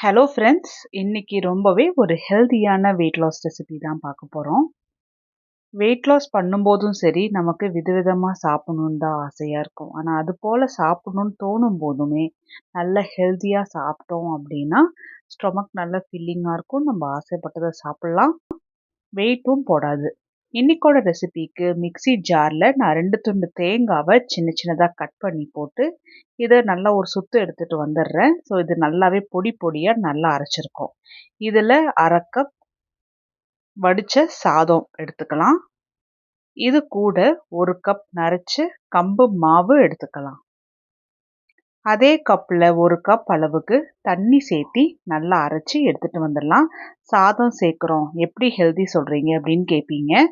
Hello friends, இன்னைக்கு ரொம்பவே ஒரு ஹெல்தியான வெயிட் லாஸ் ரெசிபி தான் பார்க்க போகிறோம். வெயிட் லாஸ் பண்ணும்போதும் சரி, நமக்கு விதவிதமாக சாப்பிடணுன்னு தான் ஆசையாக இருக்கும். ஆனால் அது போல் சாப்பிடணுன்னு தோணும் போதுமே நல்ல ஹெல்த்தியாக சாப்பிட்டோம் அப்படின்னா ஸ்டொமக் நல்ல ஃபில்லிங்காக இருக்கும். நம்ம ஆசைப்பட்டதை சாப்பிட்லாம், வெயிட்டும் போடாது. இன்னைக்கோட ரெசிபிக்கு மிக்ஸி ஜாரில் நான் 2 துண்டு தேங்காவை சின்ன சின்னதாக கட் பண்ணி போட்டு இதை நல்லா ஒரு சுத்து எடுத்துட்டு வந்துடுறேன். ஸோ இது நல்லாவே பொடி பொடியாக நல்லா அரைச்சிருக்கோம். இதில் 1/2 கப் வடித்த சாதம் எடுத்துக்கலாம். இது கூட 1 கப் நரைச்ச கம்பு மாவு எடுத்துக்கலாம். அதே கப்பில் 1 கப் அளவுக்கு தண்ணி சேர்த்தி நல்லா அரைச்சி எடுத்துகிட்டு வந்துடலாம். சாதம் சேர்க்குறோம், எப்படி ஹெல்தி சொல்கிறீங்க அப்படின்னு கேட்பீங்க.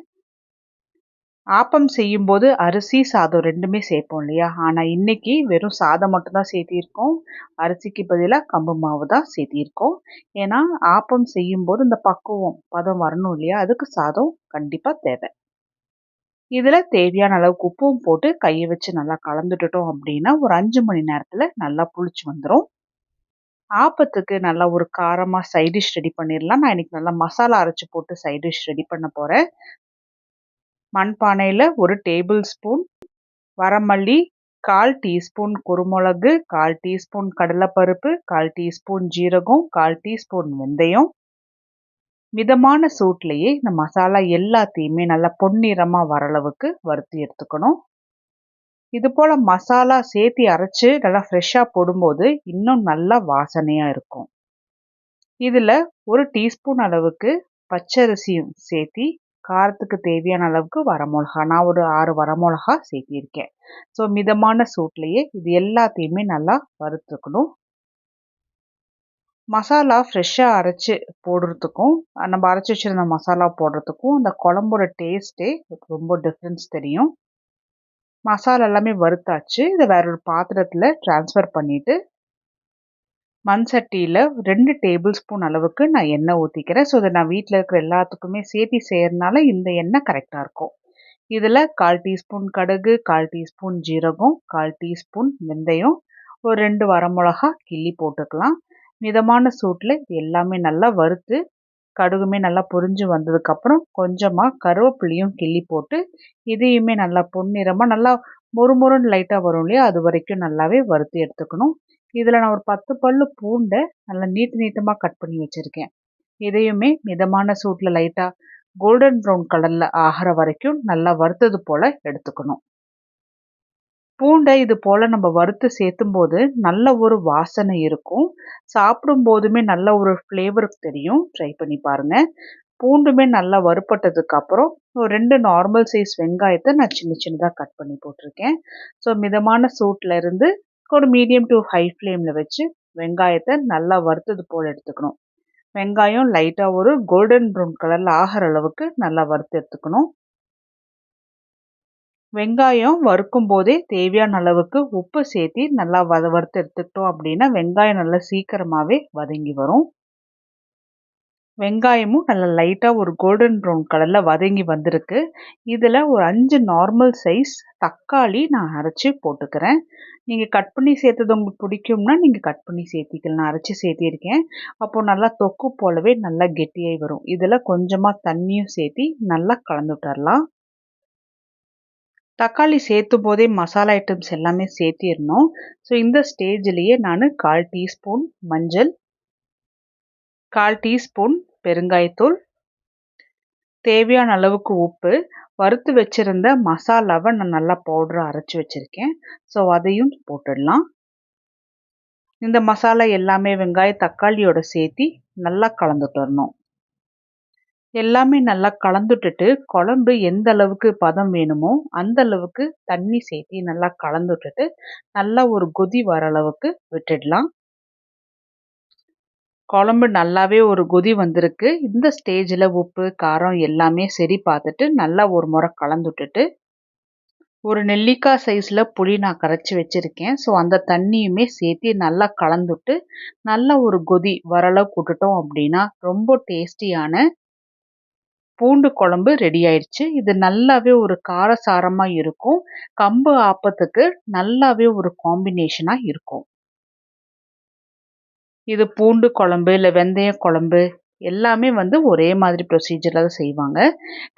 ஆப்பம் செய்யும்போது அரிசி சாதம் 2மே சேர்ப்போம் இல்லையா? ஆனால் இன்னைக்கு வெறும் சாதம் மட்டும்தான் சேர்த்திருக்கோம். அரிசிக்கு பதிலாக கம்பு மாவு தான் சேர்த்திருக்கோம். ஏன்னா ஆப்பம் செய்யும்போது இந்த பதம் வரணும் இல்லையா? அதுக்கு சாதம் கண்டிப்பாக தேவை. இதில் தேவையான அளவுக்கு உப்பும் போட்டு கையை வச்சு நல்லா கலந்துட்டுட்டோம் அப்படின்னா ஒரு 5 மணி நேரத்தில் நல்லா புளிச்சு வந்துடும். ஆப்பத்துக்கு நல்லா ஒரு காரமாக சைடிஷ் ரெடி பண்ணிடலாம். நான் இன்னைக்கு நல்லா மசாலா அரைச்சி போட்டு சைடிஷ் ரெடி பண்ண போகிறேன். மண்பானையில் 1 டேபிள் ஸ்பூன் வரமல்லி, 1/4 டீஸ்பூன் குருமிளகு, 1/4 டீஸ்பூன் கடலைப்பருப்பு, 1/4 டீஸ்பூன் ஜீரகம், 1/4 டீஸ்பூன் வெந்தயம். மிதமான சூட்லேயே இந்த மசாலா எல்லாத்தையுமே நல்லா பொன்னிறமாக வர அளவுக்கு வறுத்து எடுத்துக்கணும். இது போல் மசாலா சேர்த்து அரைச்சி நல்லா ஃப்ரெஷ்ஷாக போடும்போது இன்னும் நல்லா வாசனையாக இருக்கும். இதில் 1 டீஸ்பூன் அளவுக்கு பச்சரிசியும் சேர்த்தி காரத்துக்கு தேவையான அளவுக்கு வரமிளகா, நான் ஒரு 6 வரமிளகா சேர்த்திருக்கேன். ஸோ மிதமான சூட்லேயே இது எல்லாத்தையுமே நல்லா வறுத்துக்கணும். மசாலா ஃப்ரெஷ்ஷாக அரைச்சி போடுறதுக்கும் நம்ம அரைச்சி வச்சுருந்த மசாலா போடுறதுக்கும் அந்த குழம்போட டேஸ்ட்டே ரொம்ப டிஃப்ரென்ஸ் தெரியும். மசாலா எல்லாமே வறுத்தாச்சு. இதை வேற ஒரு பாத்திரத்தில் ட்ரான்ஸ்ஃபர் பண்ணிவிட்டு மண் சட்டியில் 2 டேபிள் ஸ்பூன் அளவுக்கு நான் எண்ணெய் ஊற்றிக்கிறேன். ஸோ இதை நான் வீட்டில் இருக்கிற எல்லாத்துக்குமே சேர்த்து செய்கிறதுனால இந்த எண்ணெய் கரெக்டாக இருக்கும். இதில் 1/4 டீஸ்பூன் கடுகு, 1/4 டீஸ்பூன் ஜீரகம், 1/4 டீஸ்பூன் வெந்தயம், ஒரு 2 வரமிளகா கிள்ளி போட்டுக்கலாம். மிதமான சூட்டில் இது எல்லாமே நல்லா வறுத்து கடுகுமே நல்லா பொரிஞ்சு வந்ததுக்கப்புறம் கொஞ்சமாக கருவேப்பிலையும் கிள்ளி போட்டு இதையுமே நல்லா பொன்னிறமாக நல்லா மொறுமொறுன்னு லைட்டாக வரும் இல்லையா? அது வரைக்கும் நல்லாவே வறுத்து எடுத்துக்கணும். இதில் நான் ஒரு 10 பல்லு பூண்டை நல்லா நீட்டமாக கட் பண்ணி வச்சுருக்கேன். இதையுமே மிதமான சூட்டில் லைட்டாக கோல்டன் ப்ரௌன் கலரில் ஆகிற வரைக்கும் நல்லா வறுத்தது போல் எடுத்துக்கணும். பூண்டை இது போல் நம்ம வறுத்து சேர்த்தும் போது நல்ல ஒரு வாசனை இருக்கும். சாப்பிடும் போதுமே நல்ல ஒரு ஃப்ளேவர் தெரியும். ட்ரை பண்ணி பாருங்கள். பூண்டுமே நல்லா வறுப்பட்டதுக்கு அப்புறம் ஒரு 2 நார்மல் சைஸ் வெங்காயத்தை நான் சின்ன சின்னதாக கட் பண்ணி போட்டிருக்கேன். ஸோ மிதமான சூட்டில் இருந்து ஒரு மீடியம் டு ஹை ஃப்ளேமில் வச்சு வெங்காயத்தை நல்லா வறுத்தது போல் எடுத்துக்கணும். வெங்காயம் லைட்டாக ஒரு கோல்டன் ப்ரௌன் கலரில் ஆகிற அளவுக்கு நல்லா வறுத்து எடுத்துக்கணும். வெங்காயம் வறுக்கும் போதே தேவையான அளவுக்கு உப்பு சேர்த்து நல்லா வறுத்து எடுத்துக்கிட்டோம் அப்படின்னா வெங்காயம் நல்லா சீக்கிரமாகவே வதங்கி வரும். வெங்காயமும் நல்லா லைட்டாக ஒரு கோல்டன் ப்ரௌன் கலரில் வதங்கி வந்திருக்கு. இதில் ஒரு 5 நார்மல் சைஸ் தக்காளி நான் அரைச்சி போட்டுக்கிறேன். நீங்கள் கட் பண்ணி சேர்த்தது உங்களுக்கு பிடிக்கும்னா நீங்கள் கட் பண்ணி சேர்த்திக்கலாம். நான் அரைச்சி சேர்த்திருக்கேன். அப்போது நல்லா தொக்கு போலவே நல்லா கெட்டியாகி வரும். இதில் கொஞ்சமாக தண்ணியும் சேர்த்தி நல்லா கலந்து விட்டுறலாம். தக்காளி சேர்த்தும் போதே மசாலா ஐட்டம்ஸ் எல்லாமே சேர்த்திடணும். ஸோ இந்த ஸ்டேஜ்லேயே நான் 1/4 டீஸ்பூன் மஞ்சள், 1/4 டீஸ்பூன் பெருங்காயத்தூள், தேவையான அளவுக்கு உப்பு, வறுத்து வச்சுருந்த மசாலாவை நான் நல்லா பவுடராக அரைச்சி வச்சுருக்கேன். ஸோ அதையும் போட்டுடலாம். இந்த மசாலா எல்லாமே வெங்காயம் தக்காளியோட சேர்த்தி நல்லா கலந்துட்டு வரணும். எல்லாமே நல்லா கலந்துட்டுட்டு குழம்பு எந்த அளவுக்கு பதம் வேணுமோ அந்த அளவுக்கு தண்ணி சேர்த்தி நல்லா கலந்துட்டுட்டு நல்லா ஒரு கொதி வர அளவுக்கு விட்டுடலாம். குழம்பு நல்லாவே ஒரு கொதி வந்திருக்கு. இந்த ஸ்டேஜில் உப்பு காரம் எல்லாமே சரி பார்த்துட்டு நல்லா ஒரு முறை கலந்துட்டுட்டு ஒரு நெல்லிக்காய் சைஸில் புளி நான் கரைச்சி வச்சுருக்கேன். ஸோ அந்த தண்ணியுமே சேர்த்து நல்லா கலந்துட்டு நல்லா ஒரு கொதி வர அளவுக்கு விட்டுட்டோம் அப்படின்னா ரொம்ப டேஸ்டியான பூண்டு குழம்பு ரெடி ஆயிடுச்சு. இது நல்லாவே ஒரு காரசாரமாக இருக்கும். கம்பு ஆப்பத்துக்கு நல்லாவே ஒரு காம்பினேஷனாக இருக்கும். இது பூண்டு குழம்பு, இல்ல வெந்தய குழம்பு எல்லாமே வந்து ஒரே மாதிரி ப்ரொசீஜர்ல தான் செய்வாங்க.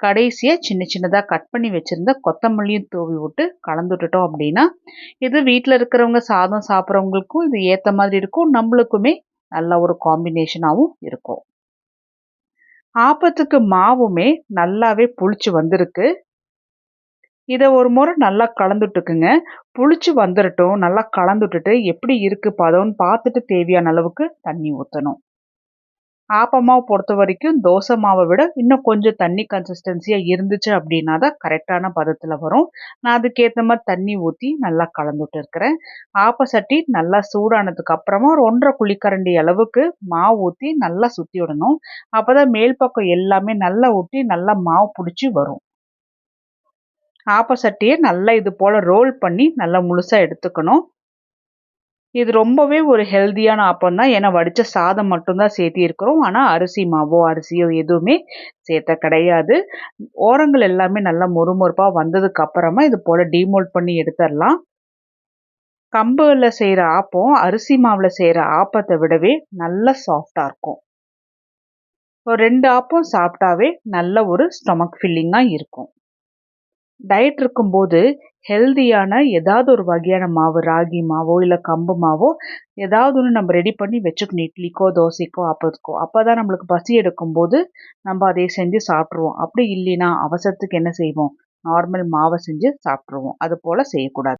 கடைசியா சின்ன சின்னதா கட் பண்ணி வச்சிருந்த கொத்தமல்லியும் தூவி விட்டு கலந்து விட்டுட்டோம் அப்படின்னா, இது வீட்ல இருக்கிறவங்க சாதம் சாப்பிடுறவங்களுக்கும் இது ஏத்த மாதிரி இருக்கும். நம்மளுக்குமே நல்ல ஒரு காம்பினேஷனாவும் இருக்கும். ஆப்பத்துக்கு மாவுமே நல்லாவே புளிச்சு வந்திருக்கு. இத ஒரு முறை நல்லா கலந்துட்டுக்குங்க. புளிச்சு வந்துரட்டும். நல்லா கலந்துட்டுட்டு எப்படி இருக்கு பதம்ன்னு பார்த்துட்டு தேவையான அளவுக்கு தண்ணி ஊத்தணும். ஆப்ப மாவு பொறுத்தவரைக்கும் தோசை மாவ விட இன்னும் கொஞ்சம் தண்ணி கன்சிஸ்டன்சியா இருந்துச்சு அப்படின்னா தான் கரெக்ட்டான பதத்துல வரும். நான் அதுக்கேத்த மாரி தண்ணி ஊத்தி நல்லா கலந்துட்டு இருக்கிறேன். ஆப்ப சட்டி நல்லா சூடானதுக்கு அப்புறமா ஒரு 1 1/2 குழிக்கரண்டி அளவுக்கு மாவு ஊத்தி நல்லா சுத்தி விடணும். அப்பதான் மேல் பக்கம் எல்லாமே நல்லா ஒட்டி நல்லா மாவு புடிச்சு வரும். ஆப்ப சட்டிய நல்லா இது போல ரோல் பண்ணி நல்லா முழுசா எடுத்துக்கணும். இது ரொம்பவே ஒரு ஹெல்தியான ஆப்பம் தான். ஏன்னா வடிச்ச சாதம் மட்டும் தான் சேர்த்தியிருக்கிறோம். ஆனா அரிசி மாவோ, அரிசியோ எதுவுமே சேர்த்த கிடையாது. ஓரங்கள் எல்லாமே நல்லா மொறுமொறுப்பா வந்ததுக்கு அப்புறமா இது போல டீமோல்ட் பண்ணி எடுத்துரலாம். கம்புல செய்ற ஆப்பம், அரிசி மாவுல செய்ற ஆப்பத்த விடவே நல்லா சாஃப்ட்டா இருக்கும். ஒரு 2 ஆப்பம் சாப்பிட்டாவே நல்ல ஒரு ஸ்டொமக் ஃபில்லிங்கா இருக்கும். டயட் இருக்கும்போது ஹெல்தியான ஏதாவது ஒரு வகையான மாவு, ராகி மாவோ, இல்ல கம்பு மாவோ ஏதாவது ஒண்ணு நம்ம ரெடி பண்ணி வச்சுக்கணும். இட்லிக்கோ, தோசைக்கோ, அப்பத்துக்கோ. அப்பதான் நம்மளுக்கு பசி எடுக்கும்போது நம்ம அதை செஞ்சு சாப்பிட்டுருவோம். அப்படி இல்லைன்னா அவசரத்துக்கு என்ன செய்வோம்? நார்மல் மாவ செஞ்சு சாப்பிட்டுருவோம். அது போல செய்யக்கூடாது.